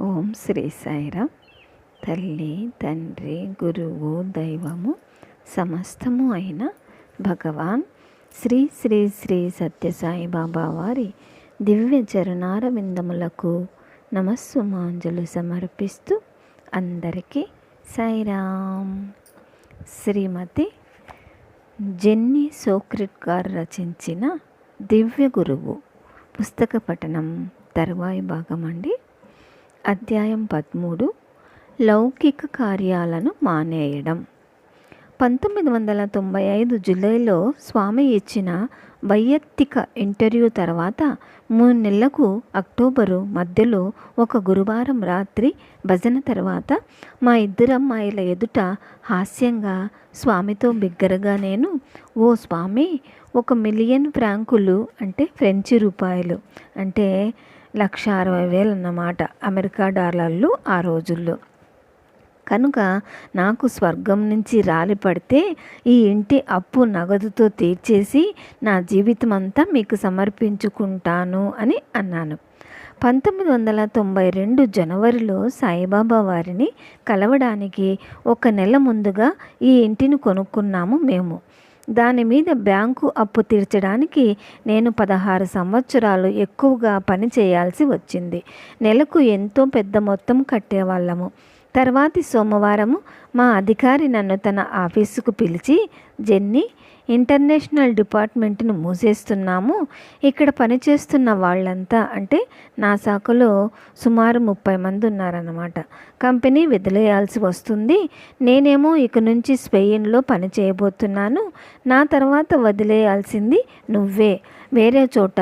ఓం శ్రీ సాయిరామ్. తల్లి, తండ్రి, గురువు, దైవము సమస్తము అయిన భగవాన్ శ్రీ శ్రీ శ్రీ సత్యసాయి బాబా వారి దివ్య చరణార విందములకు నమస్సుమాంజలు సమర్పిస్తూ అందరికీ సాయిరామ్. శ్రీమతి జెన్నీ సోక్రిట్ గారు రచించిన దివ్య గురువు పుస్తక పఠనం తరువాయి భాగం అండి. అధ్యాయం 13. లౌకిక కార్యాలను మానేయడం. 1995 జూలైలో స్వామి ఇచ్చిన వైయక్తిక ఇంటర్వ్యూ తర్వాత 3 నెలలకు అక్టోబరు మధ్యలో ఒక గురువారం రాత్రి భజన తర్వాత మా ఇద్దరు అమ్మాయిల ఎదుట హాస్యంగా స్వామితో బిగ్గరగా నేను, ఓ స్వామి, 1 మిలియన్ ఫ్రాంకులు అంటే ఫ్రెంచి రూపాయలు అంటే 1,60,000 అన్నమాట, అమెరికా డాలర్లు ఆ రోజుల్లో. కనుక నాకు స్వర్గం నుంచి రాలి పడితే ఈ ఇంటి అప్పు నగదుతో తీర్చేసి నా జీవితం అంతా మీకు సమర్పించుకుంటాను అని అన్నాను. 1992 జనవరిలో సాయిబాబా వారిని కలవడానికి 1 నెల ముందుగా ఈ ఇంటిని కొనుక్కున్నాము మేము. దాని మీద బ్యాంకు అప్పు తీర్చడానికి నేను 16 సంవత్సరాలు ఎక్కువగా పని చేయాల్సి వచ్చింది. నెలకు ఎంతో పెద్ద మొత్తం కట్టేవాళ్ళము. తర్వాతి సోమవారము మా అధికారి నన్ను తన ఆఫీసుకు పిలిచి, జెన్నీ, ఇంటర్నేషనల్ డిపార్ట్మెంట్ను మూసేస్తున్నాము. ఇక్కడ పనిచేస్తున్న వాళ్ళంతా అంటే నా శాఖలో సుమారు 30 మంది ఉన్నారన్నమాట. కంపెనీ వదిలేయాల్సి వస్తుంది. నేనేమో ఇక నుంచి స్పెయిన్లో పని చేయబోతున్నాను. నా తర్వాత వదిలేయాల్సింది నువ్వే. వేరే చోట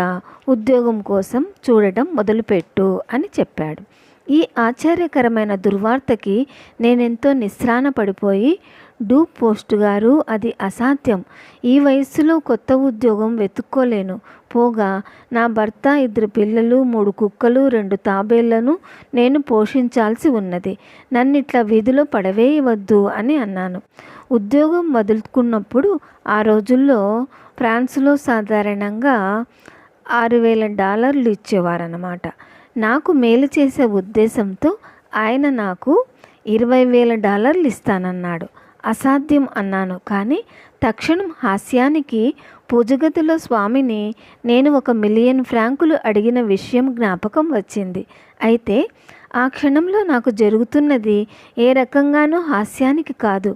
ఉద్యోగం కోసం చూడటం మొదలుపెట్టు అని చెప్పాడు. ఈ ఆశ్చర్యకరమైన దుర్వార్తకి నేనెంతో నిస్త్రాణ పడిపోయి, డూ పోస్ట్ గారు, అది అసాధ్యం. ఈ వయస్సులో కొత్త ఉద్యోగం వెతుక్కోలేను. పోగా నా భర్త, 2 పిల్లలు, 3 కుక్కలు, 2 తాబేళ్లను నేను పోషించాల్సి ఉన్నది. నన్నిట్లా వీధిలో పడవేయవద్దు అని అన్నాను. ఉద్యోగం వదులుకున్నప్పుడు ఆ రోజుల్లో ఫ్రాన్స్లో సాధారణంగా $6,000 ఇచ్చేవారన్నమాట. నాకు మేలు చేసే ఉద్దేశంతో ఆయన నాకు $20,000 ఇస్తానన్నాడు. అసాధ్యం అన్నాను. కానీ తక్షణం హాస్యానికి పూజగదిలో స్వామిని నేను 1 మిలియన్ ఫ్రాంకులు అడిగిన విషయం జ్ఞాపకం వచ్చింది. అయితే ఆ క్షణంలో నాకు జరుగుతున్నది ఏ రకంగానూ హాస్యానికి కాదు.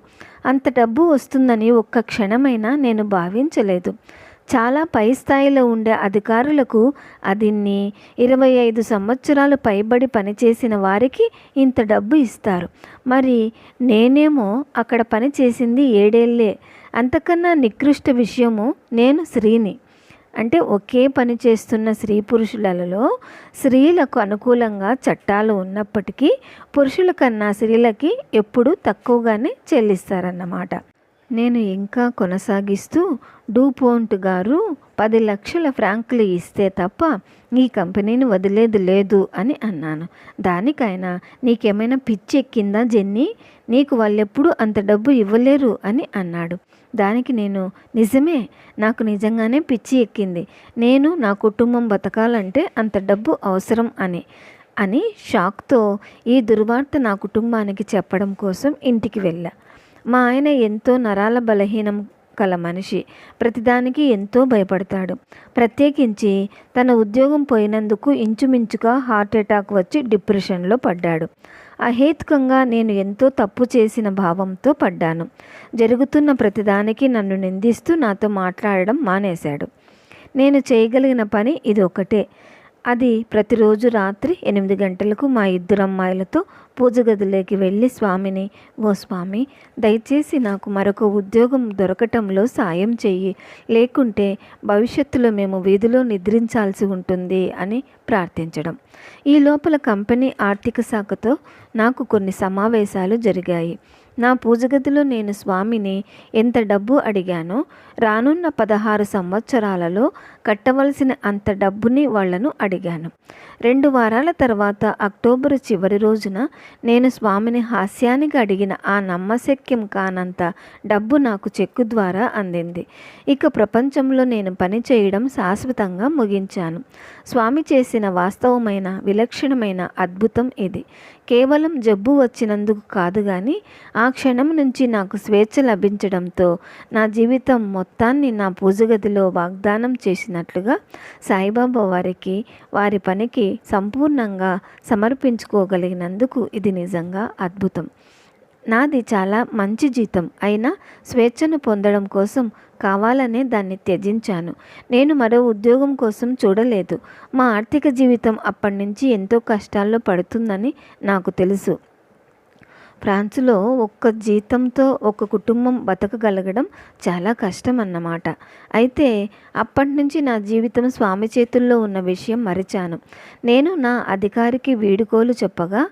అంత డబ్బు వస్తుందని ఒక్క క్షణమైనా నేను భావించలేదు. చాలా పై స్థాయిలో ఉండే అధికారులకు అదిన్ని 25 సంవత్సరాలు పైబడి పనిచేసిన వారికి ఇంత డబ్బు ఇస్తారు. మరి నేనేమో అక్కడ పని చేసింది 7 ఏళ్లే. అంతకన్నా నికృష్ట విషయము, నేను స్త్రీని. అంటే ఒకే పని చేస్తున్న స్త్రీ పురుషులలో స్త్రీలకు అనుకూలంగా చట్టాలు ఉన్నప్పటికీ పురుషుల కన్నా స్త్రీలకి ఎప్పుడూ తక్కువగానే చెల్లిస్తారన్నమాట. నేను ఇంకా కొనసాగిస్తూ, డూపోంట్ గారు 10 లక్షల ఫ్రాంకులు ఇస్తే తప్ప ఈ కంపెనీని వదిలేది లేదు అని అన్నాను. దానికైనా, నీకేమైనా పిచ్చి ఎక్కిందా జెన్నీ? నీకు వాళ్ళెప్పుడు అంత డబ్బు ఇవ్వలేరు అని అన్నాడు. దానికి నేను, నిజమే, నాకు నిజంగానే పిచ్చి ఎక్కింది. నేను నా కుటుంబం బతకాలంటే అంత డబ్బు అవసరం అని షాక్తో ఈ దుర్వార్త నా కుటుంబానికి చెప్పడం కోసం ఇంటికి వెళ్ళా. మా ఆయన ఎంతో నరాల బలహీనం కల మనిషి. ప్రతిదానికి ఎంతో భయపడతాడు. ప్రత్యేకించి తన ఉద్యోగం పోయినందుకు ఇంచుమించుగా హార్ట్ అటాక్ వచ్చి డిప్రెషన్లో పడ్డాడు. అహేతుకంగా నేను ఎంతో తప్పు చేసిన భావంతో పడ్డాను. జరుగుతున్న ప్రతిదానికి నన్ను నిందిస్తూ నాతో మాట్లాడడం మానేశాడు. నేను చేయగలిగిన పని ఇది ఒకటే. అది ప్రతిరోజు రాత్రి 8 గంటలకు మా 2 అమ్మాయిలతో పూజ గదిలోకి వెళ్ళి స్వామిని, ఓ స్వామి, దయచేసి నాకు మరొక ఉద్యోగం దొరకటంలో సాయం చెయ్యి, లేకుంటే భవిష్యత్తులో మేము వీధిలో నిద్రించాల్సి ఉంటుంది అని ప్రార్థించడం. ఈ లోపల కంపెనీ ఆర్థిక శాఖతో నాకు కొన్ని సమావేశాలు జరిగాయి. నా పూజగదిలో నేను స్వామిని ఎంత డబ్బు అడిగానో, రానున్న 16 సంవత్సరాలలో కట్టవలసిన అంత డబ్బుని వాళ్లను అడిగాను. 2 వారాల తర్వాత అక్టోబరు చివరి రోజున నేను స్వామిని హాస్యానికి అడిగిన ఆ నమ్మశక్యం కానంత డబ్బు నాకు చెక్కు ద్వారా అందింది. ఇక ప్రపంచంలో నేను పని చేయడం శాశ్వతంగా ముగించాను. స్వామి చేసిన వాస్తవమైన విలక్షణమైన అద్భుతం ఇది. కేవలం జబ్బు వచ్చినందుకు కాదు కానీ ఆ క్షణం నుంచి నాకు స్వేచ్ఛ లభించడంతో నా జీవితం మొత్తాన్ని నా పూజగదిలో వాగ్దానం చేసినట్లుగా సాయిబాబా వారికి వారి పనికి సంపూర్ణంగా సమర్పించుకోగలిగినందుకు ఇది నిజంగా అద్భుతం. నాది చాలా మంచి జీతం అయినా స్వేచ్ఛను పొందడం కోసం కావాలనే దాన్ని త్యజించాను. నేను మరో ఉద్యోగం కోసం చూడలేదు. మా ఆర్థిక జీవితం అప్పటి నుంచి ఎంతో కష్టాల్లో పడుతుందని నాకు తెలుసు. ఫ్రాన్స్లో ఒక్క జీతంతో ఒక కుటుంబం బతకగలగడం చాలా కష్టం అన్నమాట. అయితే అప్పటి నుంచి నా జీవితం స్వామి చేతుల్లో ఉన్న విషయం మరిచాను. నేను నా అధికారికి వీడుకోలు చెప్పగా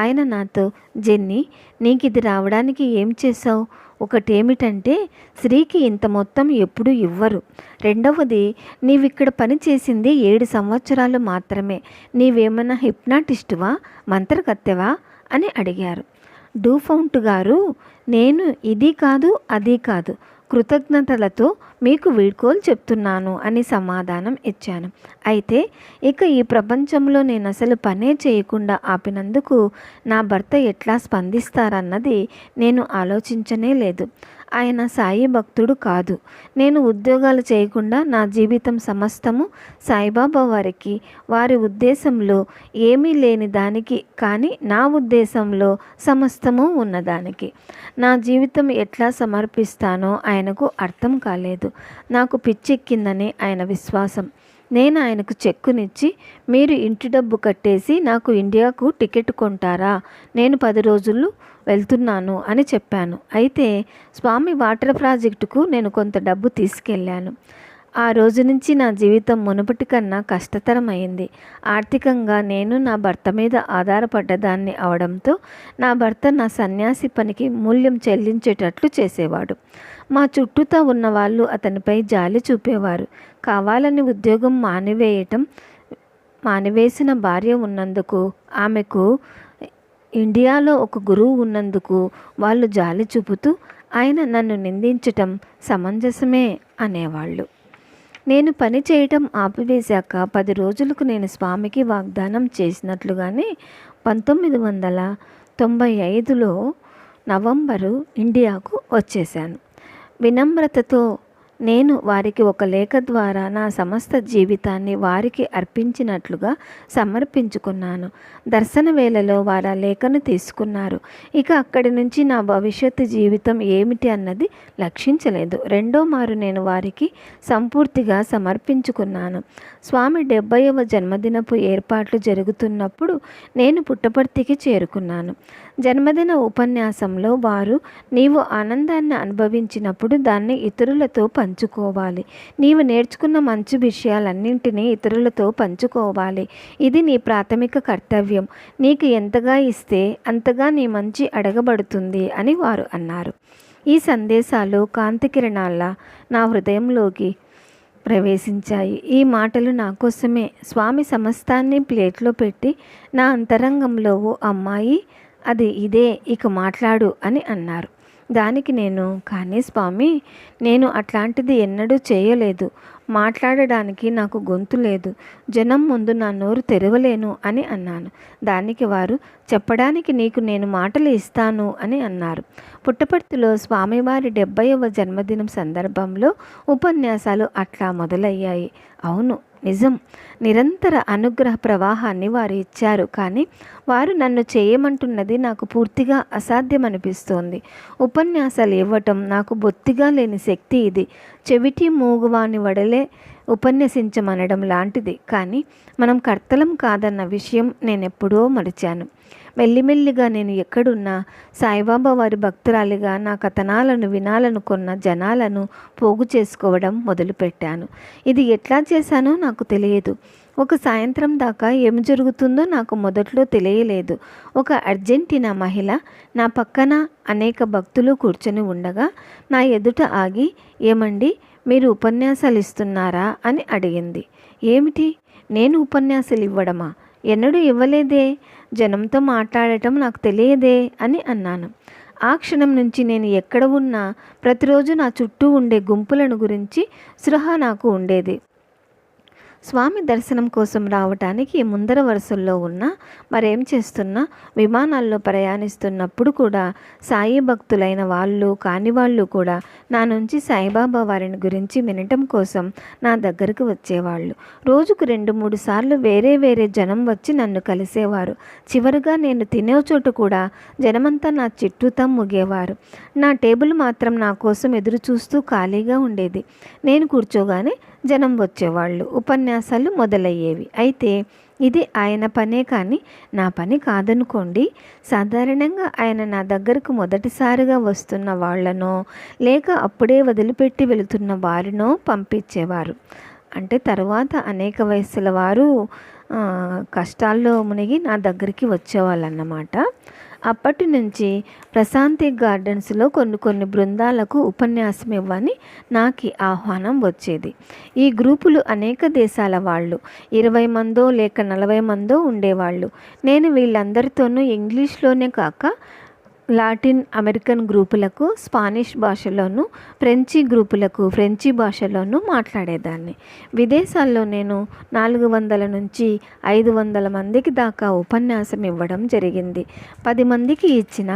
ఆయన నాతో, జెన్నీ, నీకు ఇది రావడానికి ఏం చేశావు? ఒకటేమిటంటే స్త్రీకి ఇంత మొత్తం ఎప్పుడూ ఇవ్వరు. రెండవది, నీవిక్కడ పని చేసింది 7 సంవత్సరాలు మాత్రమే. నీవేమన్నా హిప్నాటిస్టువా, మంత్రకత్తెవా అని అడిగారు. డూఫౌంట్ గారు, నేను ఇది కాదు అది కాదు, కృతజ్ఞతలతో మీకు వీడ్కోలు చెప్తున్నాను అని సమాధానం ఇచ్చాను. అయితే ఇక ఈ ప్రపంచంలో నేను అసలు పనే చేయకుండా ఆపినందుకు నా భర్త ఎట్లా స్పందిస్తారన్నది నేను ఆలోచించనే లేదు. ఆయన సాయి భక్తుడు కాదు. నేను ఉద్యోగాలు చేయకుండా నా జీవితం సమస్తము సాయిబాబా వారికి, వారి ఉద్దేశంలో ఏమీ లేని దానికి, కానీ నా ఉద్దేశంలో సమస్తము ఉన్నదానికి నా జీవితం ఎట్లా సమర్పిస్తానో ఆయనకు అర్థం కాలేదు. నాకు పిచ్చెక్కిందని ఆయన విశ్వాసం. నేను ఆయనకు చెక్కునిచ్చి, మీరు ఇంటి డబ్బు కట్టేసి నాకు ఇండియాకు టికెట్ కొంటారా, నేను 10 రోజులు వెళ్తున్నాను అని చెప్పాను. అయితే స్వామి వాటర్ ప్రాజెక్టుకు నేను కొంత డబ్బు తీసుకెళ్ళాను. ఆ రోజు నుంచి నా జీవితం మునుపటి కన్నా కష్టతరమైంది. ఆర్థికంగా నేను నా భర్త మీద ఆధారపడ్డదాన్ని అవడంతో నా భర్త నా సన్యాసి పనికి మూల్యం చెల్లించేటట్లు చేసేవాడు. మా చుట్టూతా ఉన్న వాళ్ళు అతనిపై జాలి చూపేవారు. కావాలని ఉద్యోగం మానివేసిన భార్య ఉన్నందుకు, ఆమెకు ఇండియాలో ఒక గురువు ఉన్నందుకు వాళ్ళు జాలి చూపుతూ ఆయన నన్ను నిందించటం సమంజసమే అనేవాళ్ళు. నేను పని చేయటం ఆపివేశాక 10 రోజులకు నేను స్వామికి వాగ్దానం చేసినట్లుగానే 1995లో నవంబరు ఇండియాకు వచ్చేశాను. వినమ్రతతో నేను వారికి ఒక లేఖ ద్వారా నా సమస్త జీవితాన్ని వారికి అర్పించినట్లుగా సమర్పించుకున్నాను. దర్శన వేళలో వారు ఆ లేఖను తీసుకున్నారు. ఇక అక్కడి నుంచి నా భవిష్యత్తు జీవితం ఏమిటి అన్నది లక్షించలేదు. రెండో మారు నేను వారికి సంపూర్తిగా సమర్పించుకున్నాను. స్వామి 70వ జన్మదినపు ఏర్పాట్లు జరుగుతున్నప్పుడు నేను పుట్టపర్తికి చేరుకున్నాను. జన్మదిన ఉపన్యాసంలో వారు, నీవు ఆనందాన్ని అనుభవించినప్పుడు దాన్ని ఇతరులతో పంచుకోవాలి. నీవు నేర్చుకున్న మంచి విషయాలన్నింటినీ ఇతరులతో పంచుకోవాలి. ఇది నీ ప్రాథమిక కర్తవ్యం. నీకు ఎంతగా ఇస్తే అంతగా నీ మంచి అడగబడుతుంది అని వారు అన్నారు. ఈ సందేశాలు కాంతి కిరణాల్లా నా హృదయంలోకి ప్రవేశించాయి. ఈ మాటలు నా కోసమే. స్వామి సమస్తాన్ని ప్లేట్లో పెట్టి నా అంతరంగంలో, ఓ అమ్మాయి, అది ఇదే, ఇక మాట్లాడు అని అన్నారు. దానికి నేను, కానీ స్వామి, నేను అట్లాంటిది ఎన్నడూ చేయలేదు. మాట్లాడడానికి నాకు గొంతు లేదు. జనం ముందు నా నోరు తెరవలేను అని అన్నాను. దానికి వారు, చెప్పడానికి నీకు నేను మాటలు ఇస్తాను అని అన్నారు. పుట్టపర్తిలో స్వామివారి 70వ జన్మదినం సందర్భంలో ఉపన్యాసాలు అట్లా మొదలయ్యాయి. అవును, నిజం. నిరంతర అనుగ్రహ ప్రవాహాన్ని వారు ఇచ్చారు. కానీ వారు నన్ను చేయమంటున్నది నాకు పూర్తిగా అసాధ్యమనిపిస్తోంది. ఉపన్యాసాలు ఇవ్వటం నాకు బొత్తిగా లేని శక్తి ఇది. చెవిటి మూగువాని వడలే ఉపన్యసించమనడం లాంటిది. కానీ మనం కర్తలం కాదన్న విషయం నేనెప్పుడో మరిచాను. మెల్లిమెల్లిగా నేను ఎక్కడున్నా సాయిబాబా వారి భక్తురాలిగా నా కథనాలను వినాలనుకున్న జనాలను పోగు చేసుకోవడం మొదలుపెట్టాను. ఇది ఎట్లా చేశానో నాకు తెలియదు. ఒక సాయంత్రం దాకా ఏం జరుగుతుందో నాకు మొదట్లో తెలియలేదు. ఒక అర్జెంటీనా మహిళ నా పక్కన అనేక భక్తులు కూర్చొని ఉండగా నా ఎదుట ఆగి, ఏమండి, మీరు ఉపన్యాసాలు ఇస్తున్నారా అని అడిగింది. ఏమిటి, నేను ఉపన్యాసాలు ఇవ్వడమా? ఎన్నడూ ఇవ్వలేదే, జనంతో మాట్లాడటం నాకు తెలియదే అని అన్నాను. ఆ క్షణం నుంచి నేను ఎక్కడ ఉన్నా ప్రతిరోజు నా చుట్టూ ఉండే గుంపులను గురించి స్పృహ నాకు ఉండేది. స్వామి దర్శనం కోసం రావటానికి ముందర వరుసల్లో ఉన్న మరేం చేస్తున్నా విమానాల్లో ప్రయాణిస్తున్నప్పుడు కూడా సాయి భక్తులైన వాళ్ళు కాని వాళ్ళు కూడా నా నుంచి సాయిబాబా వారిని గురించి వినటం కోసం నా దగ్గరకు వచ్చేవాళ్ళు. రోజుకు 2-3 సార్లు వేరే వేరే జనం వచ్చి నన్ను కలిసేవారు. చివరిగా నేను తినే చోట కూడా జనమంతా నా చుట్టూతా ముగేవారు. నా టేబుల్ మాత్రం నా కోసం ఎదురు చూస్తూ ఖాళీగా ఉండేది. నేను కూర్చోగానే జనం వచ్చేవాళ్ళు, ఉపన్యాసాలు మొదలయ్యేవి. అయితే ఇది ఆయన పనే కానీ నా పని కాదనుకోండి. సాధారణంగా ఆయన నా దగ్గరకు మొదటిసారిగా వస్తున్న వాళ్ళనో లేక అప్పుడే వదిలిపెట్టి వెళుతున్న వారినో పంపించేవారు. అంటే తర్వాత అనేక వయస్సుల వారు కష్టాల్లో మునిగి నా దగ్గరికి వచ్చేవాళ్ళన్నమాట. అప్పటి నుంచి ప్రశాంతి గార్డెన్స్లో కొన్ని బృందాలకు ఉపన్యాసం ఇవ్వని నాకు ఆహ్వానం వచ్చేది. ఈ గ్రూపులు అనేక దేశాల వాళ్ళు, 20 మందో లేక 40 మందో ఉండేవాళ్ళు. నేను వీళ్ళందరితోనూ ఇంగ్లీష్లోనే కాక లాటిన్ అమెరికన్ గ్రూపులకు స్పానిష్ భాషలోను, ఫ్రెంచి గ్రూపులకు ఫ్రెంచి భాషలోనూ మాట్లాడేదాన్ని. విదేశాల్లో నేను 400 నుంచి 500 మందికి దాకా ఉపన్యాసం ఇవ్వడం జరిగింది. 10 మందికి ఇచ్చిన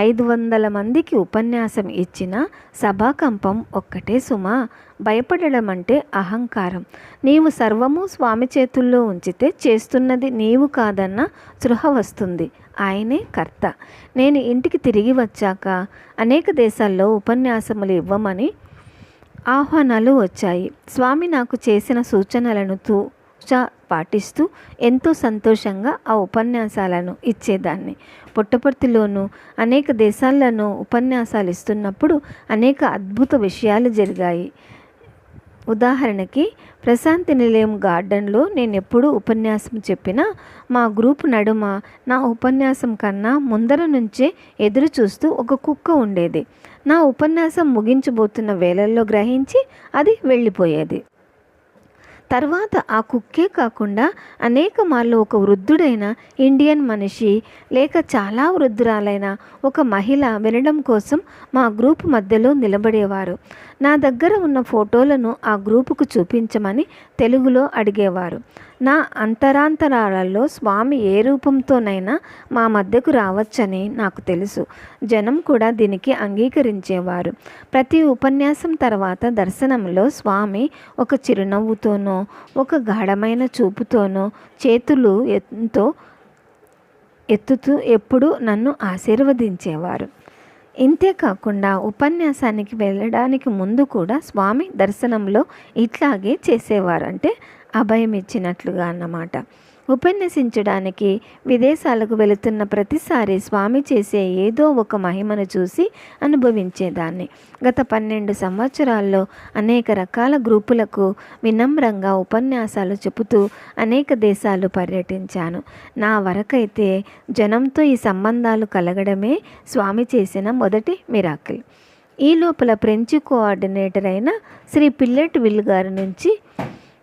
500 మందికి ఉపన్యాసం ఇచ్చిన సభాకంపం ఒక్కటే సుమా. భయపడడం అంటే అహంకారం. నీవు సర్వము స్వామి చేతుల్లో ఉంచితే చేస్తున్నది నీవు కాదన్న స్పృహ వస్తుంది. ఆయనే కర్త. నేను ఇంటికి తిరిగి వచ్చాక అనేక దేశాల్లో ఉపన్యాసములు ఇవ్వమని ఆహ్వానాలు వచ్చాయి. స్వామి నాకు చేసిన సూచనలను పాటిస్తూ ఎంతో సంతోషంగా ఆ ఉపన్యాసాలను ఇచ్చేదాన్ని. పుట్టపర్తిలోనూ అనేక దేశాల్లోనూ ఉపన్యాసాలు ఇస్తున్నప్పుడు అనేక అద్భుత విషయాలు జరిగాయి. ఉదాహరణకి ప్రశాంతి నిలయం గార్డెన్లో నేను ఎప్పుడు ఉపన్యాసం చెప్పినా మా గ్రూప్ నడుమ నా ఉపన్యాసం కన్నా ముందర నుంచే ఎదురు చూస్తూ ఒక కుక్క ఉండేది. నా ఉపన్యాసం ముగించబోతున్న వేళల్లో గ్రహించి అది వెళ్ళిపోయేది. తర్వాత ఆ కుక్కే కాకుండా అనేక మార్లు ఒక వృద్ధుడైన ఇండియన్ మనిషి లేక చాలా వృద్ధురాలైన ఒక మహిళ వినడం కోసం మా గ్రూప్ మధ్యలో నిలబడేవారు. నా దగ్గర ఉన్న ఫోటోలను ఆ గ్రూపుకు చూపించమని తెలుగులో అడిగేవారు. నా అంతరాంతరాలలో స్వామి ఏ రూపంతోనైనా మా మధ్యకు రావచ్చని నాకు తెలుసు. జనం కూడా దీనికి అంగీకరించేవారు. ప్రతి ఉపన్యాసం తర్వాత దర్శనంలో స్వామి ఒక చిరునవ్వుతోనో ఒక గాఢమైన చూపుతోనో చేతులు ఎత్తుతూ ఎప్పుడూ నన్ను ఆశీర్వదించేవారు. ఇంతేకాకుండా ఉపన్యాసానికి వెళ్ళడానికి ముందు కూడా స్వామి దర్శనంలో ఇట్లాగే చేసేవారు. అంటే అభయం ఇచ్చినట్లుగా అన్నమాట. ఉపన్యసించడానికి విదేశాలకు వెళుతున్న ప్రతిసారి స్వామి చేసే ఏదో ఒక మహిమను చూసి అనుభవించేదాన్ని. గత 12 సంవత్సరాల్లో అనేక రకాల గ్రూపులకు వినమ్రంగా ఉపన్యాసాలు చెబుతూ అనేక దేశాలు పర్యటించాను. నా వరకైతే జనంతో ఈ సంబంధాలు కలగడమే స్వామి చేసిన మొదటి మిరాకిల్. ఈ లోపల ఫ్రెంచి కోఆర్డినేటర్ అయిన శ్రీ పిల్లెట్ విల్ గారి నుంచి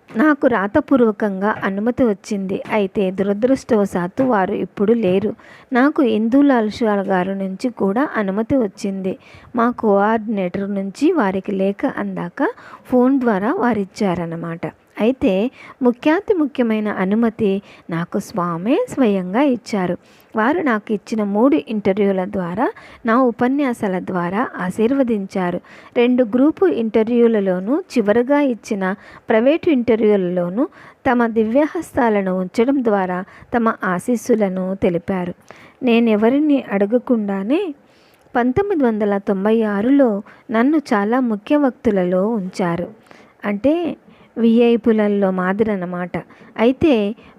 నాకు రాతపూర్వకంగా అనుమతి వచ్చింది. అయితే దురదృష్టవశాత్తు వారు ఇప్పుడు లేరు. నాకు ఇందూలాల్ షా గారి నుంచి కూడా అనుమతి వచ్చింది. మా కోఆర్డినేటర్ నుంచి వారికి లేఖ అందాక ఫోన్ ద్వారా వారిచ్చారన్నమాట. అయితే ముఖ్యమైన అనుమతి నాకు స్వామే స్వయంగా ఇచ్చారు. వారు నాకు ఇచ్చిన 3 ఇంటర్వ్యూల ద్వారా నా ఉపన్యాసాల ద్వారా ఆశీర్వదించారు. 2 గ్రూపు ఇంటర్వ్యూలలోనూ చివరగా ఇచ్చిన ప్రైవేటు ఇంటర్వ్యూలలోనూ తమ దివ్యహస్తాలను ఉంచడం ద్వారా తమ ఆశీస్సులను తెలిపారు. నేనెవరిని అడగకుండానే 1996లో నన్ను చాలా ముఖ్య వక్తులలో ఉంచారు. అంటే విఐపులలో మాదిరన్నమాట. అయితే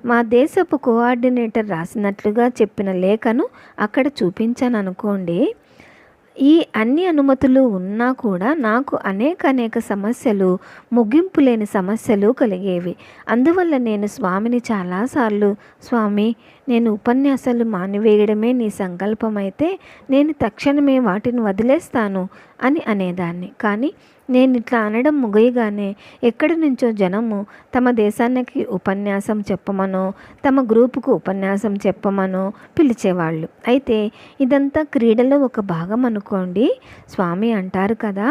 మా దేశపు కోఆర్డినేటర్ రాసినట్లుగా చెప్పిన లేఖను అక్కడ చూపించాను అనుకోండి. ఈ అన్ని అనుమతులు ఉన్నా కూడా నాకు అనేక సమస్యలు, ముగింపు లేని సమస్యలు కలిగేవి. అందువల్ల నేను స్వామిని చాలాసార్లు, స్వామి నేను ఉపన్యాసాలు మానివేయడమే నీ సంకల్పమైతే నేను తక్షణమే వాటిని వదిలేస్తాను అని అనేదాన్ని. కానీ నేను ఇట్లా అనడం ముగియగానే ఎక్కడి నుంచో జనము తమ దేశానికి ఉపన్యాసం చెప్పమనో తమ గ్రూపుకు ఉపన్యాసం చెప్పమనో పిలిచేవాళ్ళు. అయితే ఇదంతా క్రీడలో ఒక భాగం అనుకోండి. స్వామి అంటారు కదా,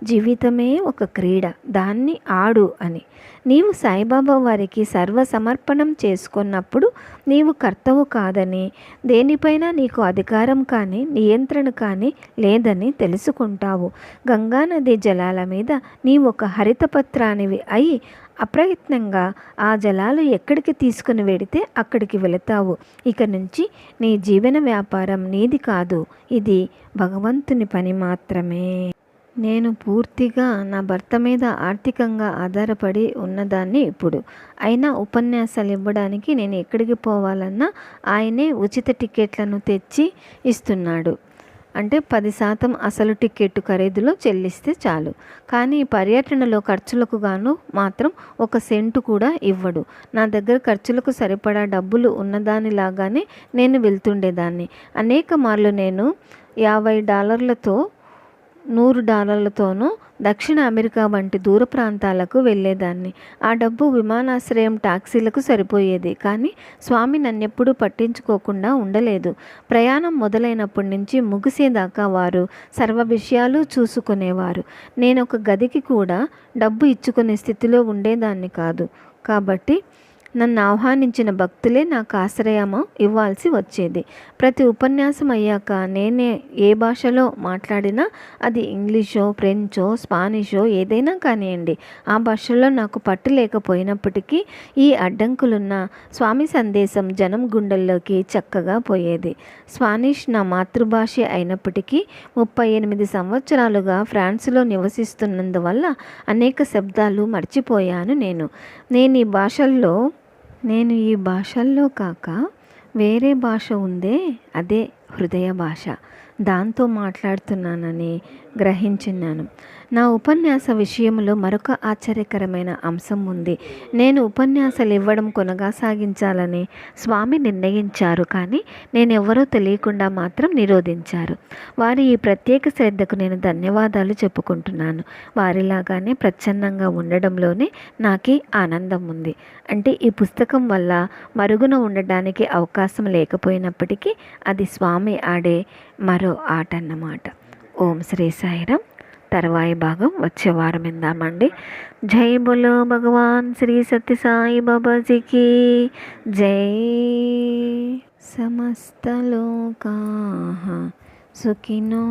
జీవితమే ఒక క్రీడ, దాన్ని ఆడు అని. నీవు సాయిబాబా వారికి సర్వసమర్పణం చేసుకున్నప్పుడు నీవు కర్తవు కాదని, దేనిపైన నీకు అధికారం కానీ నియంత్రణ కానీ లేదని తెలుసుకుంటావు. గంగానది జలాల మీద నీవు ఒక హరితపత్రానివి అయి అప్రయత్నంగా ఆ జలాలు ఎక్కడికి తీసుకుని వెడితే అక్కడికి వెళతావు. ఇక నుంచి నీ జీవన వ్యాపారం నీది కాదు, ఇది భగవంతుని పని మాత్రమే. నేను పూర్తిగా నా భర్త మీద ఆర్థికంగా ఆధారపడి ఉన్నదాన్ని ఇప్పుడు. అయినా ఉపన్యాసాలు ఇవ్వడానికి నేను ఎక్కడికి పోవాలన్నా ఆయనే ఉచిత టికెట్లను తెచ్చి ఇస్తున్నాడు. అంటే 10% అసలు టికెట్ ఖరీదులో చెల్లిస్తే చాలు. కానీ పర్యటనలో ఖర్చులకు గాను మాత్రం 1 సెంటు కూడా ఇవ్వడు. నా దగ్గర ఖర్చులకు సరిపడా డబ్బులు ఉన్నదానిలాగానే నేను వెళ్తుండేదాన్ని. అనేక మార్లు నేను $50 $100 దక్షిణ అమెరికా వంటి దూర ప్రాంతాలకు వెళ్ళేదాన్ని. ఆ డబ్బు విమానాశ్రయం టాక్సీలకు సరిపోయేది. కానీ స్వామి నన్నెప్పుడూ పట్టించుకోకుండా ఉండలేదు. ప్రయాణం మొదలైనప్పటి నుంచి ముగిసేదాకా వారు సర్వ విషయాలు చూసుకునేవారు. నేను ఒక గదికి కూడా డబ్బు ఇచ్చుకునే స్థితిలో ఉండేదాన్ని కాదు. కాబట్టి నన్ను ఆహ్వానించిన భక్తులే నాకు ఆశ్రయము ఇవ్వాల్సి వచ్చేది. ప్రతి ఉపన్యాసం అయ్యాక నేనే ఏ భాషలో మాట్లాడినా, అది ఇంగ్లీషో ఫ్రెంచో స్పానిషో ఏదైనా కానివ్వండి, ఆ భాషలో నాకు పట్టు లేకపోయినప్పటికీ ఈ అడ్డంకులున్న స్వామి సందేశం జనం గుండెల్లోకి చక్కగా పోయేది. స్పానిష్ నా మాతృభాష అయినప్పటికీ 38 సంవత్సరాలుగా ఫ్రాన్స్లో నివసిస్తున్నందువల్ల అనేక శబ్దాలు మర్చిపోయాను. నేను ఈ భాషల్లో కాక వేరే భాష ఉందే, అదే హృదయ భాష, దాంతో మాట్లాడుతున్నానని గ్రహించినాను. నా ఉపన్యాస విషయంలో మరొక ఆశ్చర్యకరమైన అంశం ఉంది. నేను ఉపన్యాసాలు ఇవ్వడం కొనసాగించాలని స్వామి నిర్ణయించారు. కానీ నేనెవరో తెలియకుండా మాత్రం నిరోధించారు. వారి ఈ ప్రత్యేక శ్రద్ధకు నేను ధన్యవాదాలు చెప్పుకుంటున్నాను. వారిలాగానే ప్రచ్ఛన్నంగా ఉండడంలోనే నాకే ఆనందం ఉంది. అంటే ఈ పుస్తకం వల్ల మరుగున ఉండడానికి అవకాశం లేకపోయినప్పటికీ అది స్వామి ఆడే మరో ఆట అన్నమాట. ఓం శ్రీ సాయిరాం. తర్వాయి భాగం వచ్చే వారం విందామండి. జై బోలో భగవాన్ శ్రీ సత్య సాయి బాబాజీకి జై. సమస్త లోకాః సుఖినో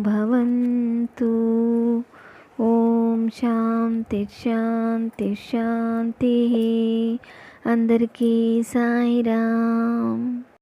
భవంతు. ఓం శాంతి శాంతి శాంతి. అందరికీ సాయిరాం.